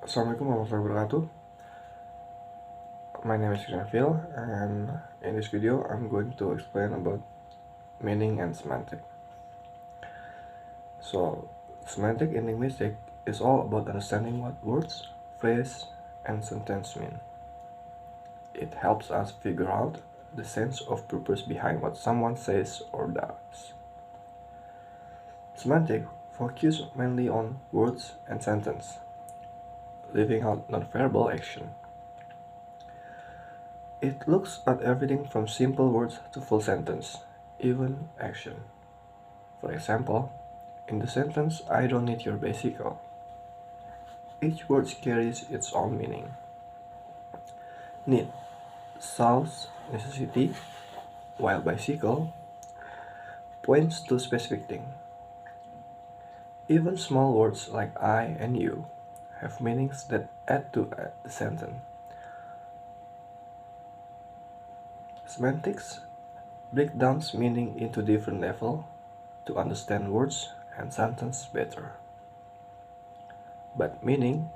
Assalamualaikum warahmatullahi wabarakatuh. My name is Phil, and in this video I'm going to explain about meaning and semantic. So, semantic in linguistics is all about understanding what words, phrase, and sentence mean. It helps us figure out the sense of purpose behind what someone says or does. Semantic focuses mainly on words and sentence, leaving out nonverbal action. It looks at everything from simple words to full sentence, even action. For example, in the sentence, I don't need your bicycle. Each word carries its own meaning. Need solves necessity, while bicycle points to specific thing. Even small words like I and you have meanings that add to the sentence. Semantics break down meaning into different levels to understand words and sentence better. But meaning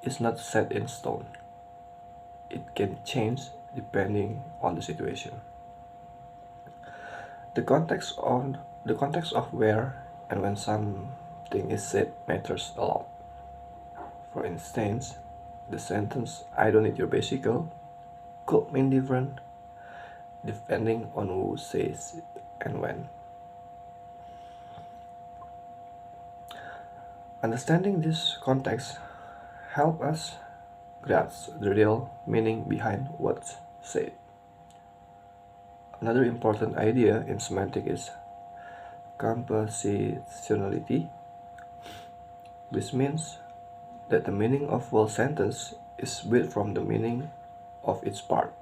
is not set in stone. It can change depending on the situation. The context of where and when something is said matters a lot. For instance, the sentence I don't need your bicycle could mean different depending on who says it and when. Understanding this context help us grasp the real meaning behind what's said. Another important idea in semantic is compositionality, which means that the meaning of whole sentence is built from the meaning of its part.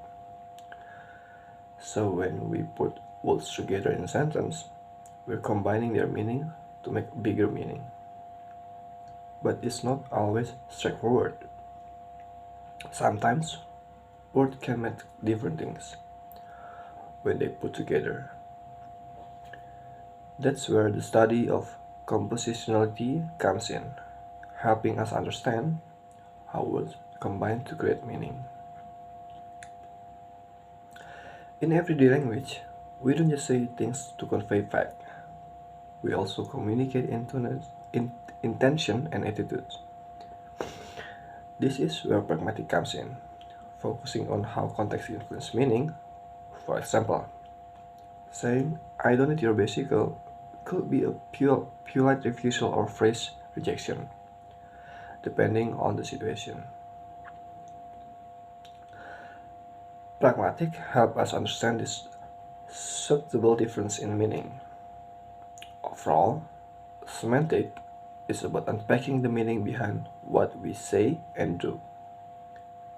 So when we put words together in a sentence, we're combining their meaning to make bigger meaning. But it's not always straightforward. Sometimes words can mean different things when they put together. That's where the study of compositionality comes in, helping us understand how words combine to create meaning. In everyday language, we don't just say things to convey fact. We also communicate intention and attitudes. This is where pragmatic comes in, focusing on how context influences meaning. For example, saying I don't need your bicycle could be a polite refusal or phrase rejection, depending on the situation. Pragmatic help us understand this subtle difference in meaning. Overall, semantic is about unpacking the meaning behind what we say and do.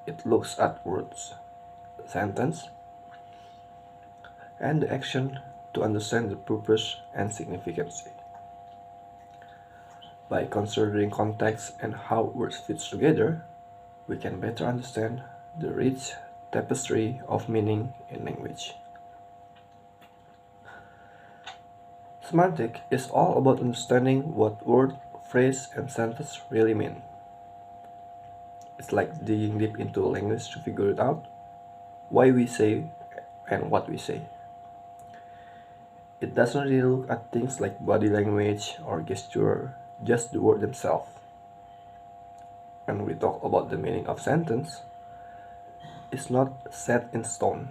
It looks at words, sentence, and the action to understand the purpose and significance. By considering context and how words fit together, we can better understand the rich tapestry of meaning in language. Semantic is all about understanding what word, phrase, and sentence really mean. It's like digging deep into language to figure it out, why we say and what we say. It doesn't really look at things like body language or gesture, just the word themselves. When we talk about the meaning of sentence, it's not set in stone.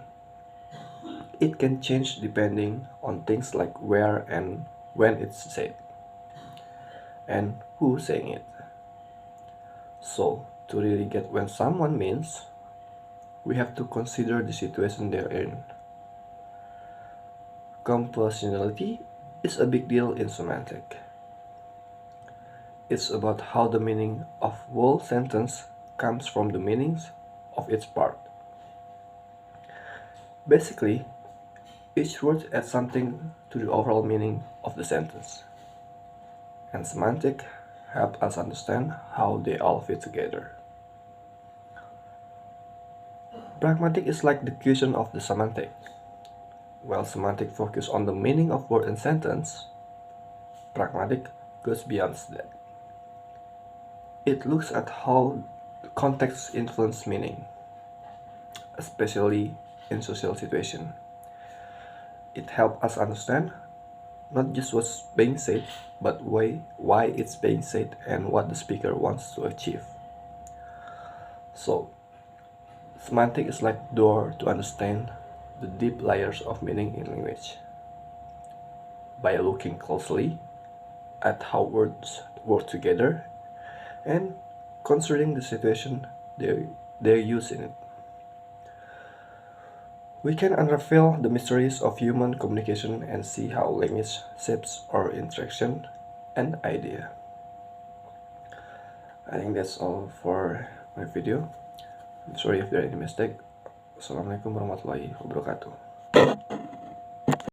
It can change depending on things like where and when it's said, and who's saying it. So, to really get what someone means, we have to consider the situation they're in. Compositionality is a big deal in semantic. It's about how the meaning of whole sentence comes from the meanings of its part. Basically, each word adds something to the overall meaning of the sentence, and semantic help us understand how they all fit together. Pragmatic is like the cushion of the semantic. While semantic focus on the meaning of word and sentence, pragmatic goes beyond that. It looks at how context influence meaning, especially in social situation. It helps us understand not just what's being said, but why it's being said and what the speaker wants to achieve. So, semantic is like door to understand the deep layers of meaning in language. By looking closely at how words work together and considering the situation they're used in it, we can unravel the mysteries of human communication and see how language shapes our interaction and idea. I think that's all for my video. I'm sorry if there are any mistake. Assalamualaikum warahmatullahi wabarakatuh.